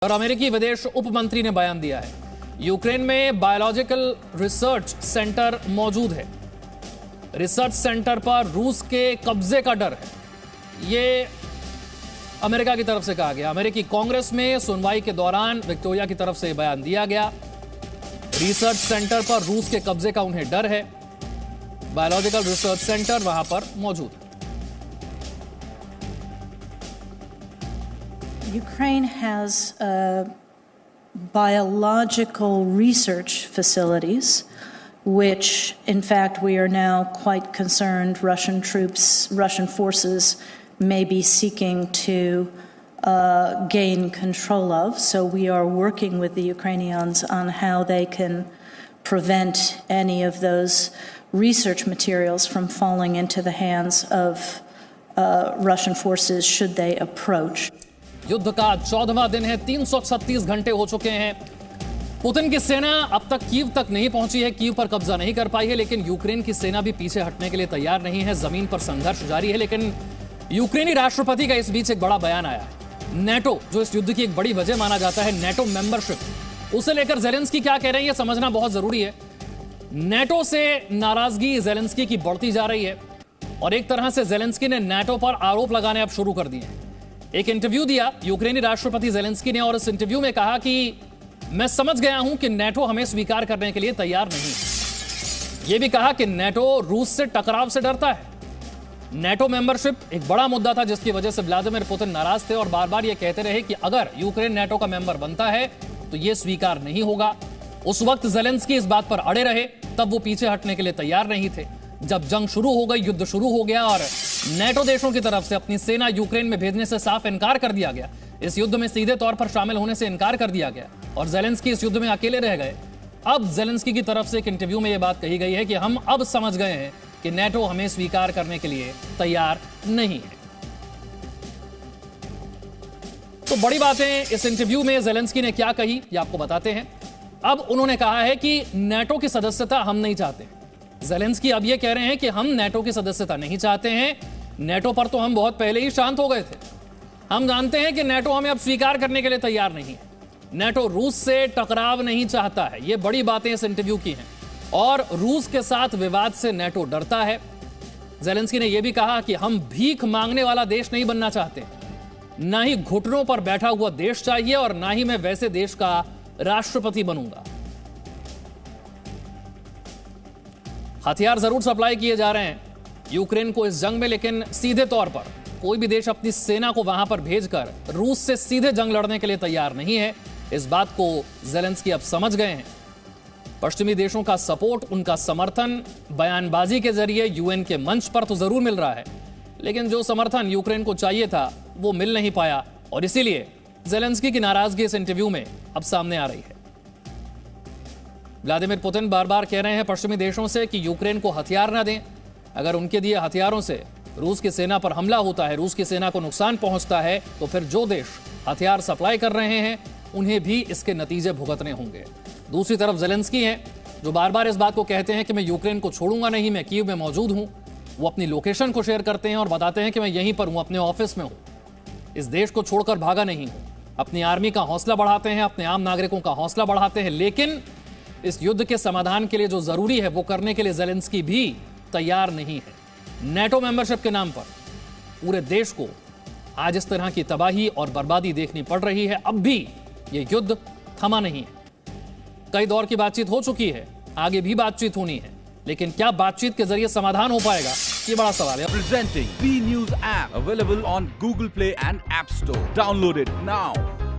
और अमेरिकी विदेश उप मंत्री ने बयान दिया है, यूक्रेन में बायोलॉजिकल रिसर्च सेंटर मौजूद है। रिसर्च सेंटर पर रूस के कब्जे का डर है, ये अमेरिका की तरफ से कहा गया। अमेरिकी कांग्रेस में सुनवाई के दौरान विक्टोरिया की तरफ से बयान दिया गया। रिसर्च सेंटर पर रूस के कब्जे का उन्हें डर है। बायोलॉजिकल रिसर्च सेंटर वहां पर मौजूद है। Ukraine has biological research facilities, which in fact we are now quite concerned Russian forces may be seeking to gain control of. So we are working with the Ukrainians on how they can prevent any of those research materials from falling into the hands of Russian forces should they approach. युद्ध का 14वां दिन है, 336 घंटे हो चुके हैं। Putin की सेना अब तक कीव तक नहीं पहुंची है, कीव पर कब्जा नहीं कर पाई है, लेकिन यूक्रेन की सेना भी पीछे हटने के लिए तैयार नहीं है। जमीन पर संघर्ष जारी है, लेकिन यूक्रेनी राष्ट्रपति का इस बीच एक बड़ा बयान आया है। नेटो, जो इस युद्ध की एक बड़ी वजह माना जाता है, नेटो मेंबरशिप, उसे लेकर जेलेंस्की क्या कह रहे हैं यह समझना बहुत जरूरी है। नेटो से नाराजगी जेलेंस्की की बढ़ती जा रही है और एक तरह से जेलेंस्की ने नेटो पर आरोप लगाने अब शुरू कर दिए हैं। एक इंटरव्यू दिया यूक्रेनी राष्ट्रपति जेलेंस्की ने और इस इंटरव्यू में कहा कि मैं समझ गया हूं कि नेटो हमें स्वीकार करने के लिए तैयार नहीं। यह भी कहा कि नेटो रूस से टकराव से डरता है। नेटो मेंबरशिप एक बड़ा मुद्दा था जिसकी वजह से व्लादिमीर पुतिन नाराज थे और बार बार यह कहते रहे कि अगर यूक्रेन नेटो का मेंबर बनता है तो यह स्वीकार नहीं होगा। उस वक्त जेलेंस्की इस बात पर अड़े रहे, तब वो पीछे हटने के लिए तैयार नहीं थे। जब जंग शुरू हो गई, युद्ध शुरू हो गया और नेटो देशों की तरफ से अपनी सेना यूक्रेन में भेजने से साफ इनकार कर दिया गया, इस युद्ध में सीधे तौर पर शामिल होने से इनकार कर दिया गया और जेलेंस्की इस युद्ध में अकेले रह गए। अब जेलेंस्की की तरफ से एक इंटरव्यू में यह बात कही गई है कि हम अब समझ गए हैं कि नेटो हमें स्वीकार करने के लिए तैयार नहीं है। तो बड़ी बातें इस इंटरव्यू में जेलेंस्की ने क्या कही, ये आपको बताते हैं। अब उन्होंने कहा है कि नेटो की सदस्यता हम नहीं चाहते। जेलेंस्की अब यह कह रहे हैं कि हम नेटो की सदस्यता नहीं चाहते हैं। नेटो पर तो हम बहुत पहले ही शांत हो गए थे। हम जानते हैं कि नेटो हमें अब स्वीकार करने के लिए तैयार नहीं है। नेटो रूस से टकराव नहीं चाहता है। ये बड़ी बातें इस इंटरव्यू की हैं और रूस के साथ विवाद से नेटो डरता है। जेलेंस्की ने यह भी कहा कि हम भीख मांगने वाला देश नहीं बनना चाहते, ना ही घुटनों पर बैठा हुआ देश चाहिए और ना ही मैं वैसे देश का राष्ट्रपति बनूंगा। हथियार जरूर सप्लाई किए जा रहे हैं यूक्रेन को इस जंग में, लेकिन सीधे तौर पर कोई भी देश अपनी सेना को वहां पर भेजकर रूस से सीधे जंग लड़ने के लिए तैयार नहीं है। इस बात को जेलेंस्की अब समझ गए हैं। पश्चिमी देशों का सपोर्ट, उनका समर्थन बयानबाजी के जरिए यूएन के मंच पर तो जरूर मिल रहा है, लेकिन जो समर्थन यूक्रेन को चाहिए था वो मिल नहीं पाया और इसीलिए जेलेंस्की की नाराजगी इस इंटरव्यू में अब सामने आ रही है। व्लादिमीर पुतिन बार बार कह रहे हैं पश्चिमी देशों से कि यूक्रेन को हथियार ना दें। अगर उनके दिए हथियारों से रूस की सेना पर हमला होता है, रूस की सेना को नुकसान पहुंचता है, तो फिर जो देश हथियार सप्लाई कर रहे हैं उन्हें भी इसके नतीजे भुगतने होंगे। दूसरी तरफ जेलेंस्की हैं जो बार बार इस बात को कहते हैं कि मैं यूक्रेन को छोड़ूंगा नहीं, मैं कीव में मौजूद हूं। वो अपनी लोकेशन को शेयर करते हैं और बताते हैं कि मैं यहीं पर हूं, अपने ऑफिस में हूं, इस देश को छोड़कर भागा नहीं हूं। अपनी आर्मी का हौसला बढ़ाते हैं, अपने आम नागरिकों का हौसला बढ़ाते हैं, लेकिन इस युद्ध के समाधान के लिए जो जरूरी है वो करने के लिए जेलेंस्की भी तैयार नहीं है। नेटो मेंबरशिप के नाम पर पूरे देश को आज इस तरह की तबाही और बर्बादी देखनी पड़ रही है। अब भी ये युद्ध थमा नहीं है। कई दौर की बातचीत हो चुकी है, आगे भी बातचीत होनी है, लेकिन क्या बातचीत के जरिए समाधान हो पाएगा, ये बड़ा सवाल है। Presenting B News app available on Google Play and App Store. Download it now.